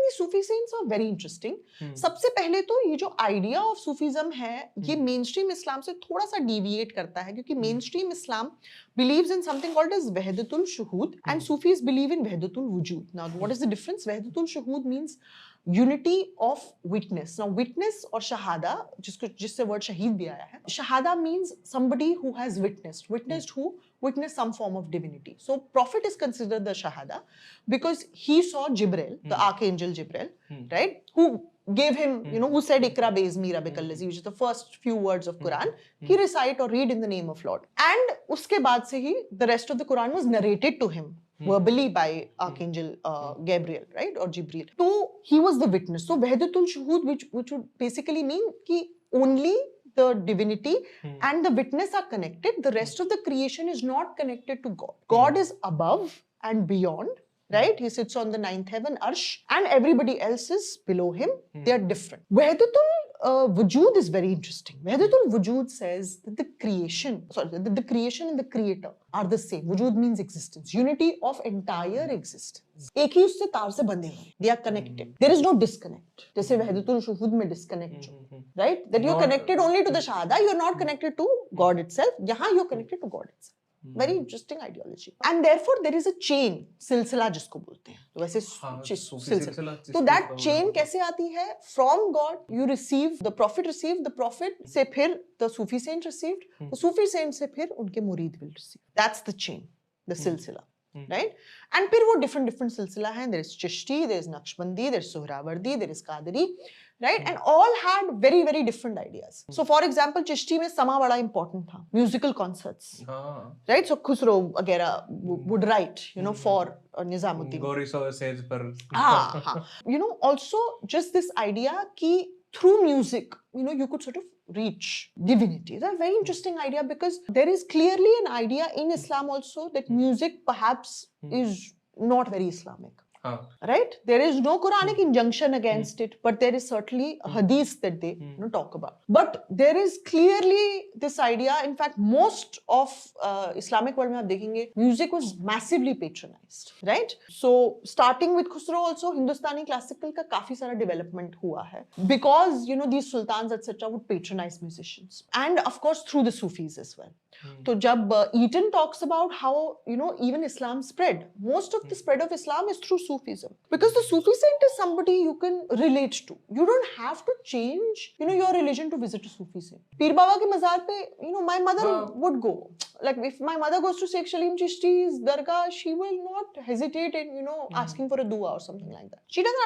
the Sufi saints are very interesting. सबसे पहले तो ये जो idea of Sufism है, ये mainstream Islam से थोड़ा सा deviate करता है, क्योंकि mainstream Islam believes in something called as Wahdatul Shuhud, and Sufis believe in Wahdatul Wujud. Now, what is the difference? Wahdatul Shuhud means unity of witness. Now, witness or shahada, जिससे word shaheed भी आया है, shahada means somebody who has witnessed. Witnessed who? Witnessed some form of divinity. So, Prophet is considered the shahada because he saw Jibril, the archangel Jibril, right? Who gave him, who said Ikra be'izmi rabbikal lazi, which is the first few words of Quran. He recite or read in the name of Lord. And uske baad se hi, the rest of the Quran was narrated to him verbally by Archangel Gabriel, right? Or Jibril. So he was the witness. So Wahdatul Shuhud, which would basically mean ki only the divinity and the witness are connected. The rest of the creation is not connected to God. God is above and beyond. Right? He sits on the ninth heaven, Arsh, and everybody else is below him. They are different. Wahdatul Wujud is very interesting. Wahdatul Wujud says that the creation and the creator are the same. Wujud means existence, unity of entire existence. एक ही उससे तार से बंधे हुए. They are connected. There is no disconnect. जैसे Wahdatul Shuhud में disconnect हो, right? That you are connected only to the Shahada. You are not connected to God itself. यहाँ you are connected to God itself. Very interesting ideology. And therefore there is a chain, सिलसिला जिसको बोलते हैं. तो वैसे सिलसिला. तो that chain कैसे आती है? From God you receive, the Prophet received, the Prophet से फिर the Sufi saint received, the Sufi saint से फिर उनके मुरीद will receive. That's the chain, the silsila. Right? And फिर वो different silsila हैं. There is Chishti, there is Naqshbandi, there is Suhrawardi, there is Qadiri. Right? And all had very, very different ideas. So, for example, Chishti में समा बड़ा important था. Musical concerts. Right? So, Khusro वगैरह would write, for Nizamuddin. Gauri saw says पर. Also just this idea कि through music, you could sort of reach divinity. That's a very interesting idea because there is clearly an idea in Islam also that music perhaps is not very Islamic. Right? There is no Quranic injunction against it, but there is certainly a hadith that they talk about. But there is clearly this idea, in fact, most of Islamic world में आप देखेंगे, music was massively patronized, right? So, starting with Khusro also, Hindustani classical का काफी सारा development हुआ है. Because, these sultans, etc. would patronize musicians. And, of course, through the Sufis as well. So, जब Eaton talks about how, even Islam spread, most of the spread of Islam is through Sufism. Because the Sufi saint is somebody you can relate to. You don't have to change, your religion to visit a Sufi saint. Pir Baba ke mazar pe, my mother would go. Like if my mother goes to Sheikh Shalim Chishti's dargah, she will not hesitate in, asking for a dua or something like that. She doesn't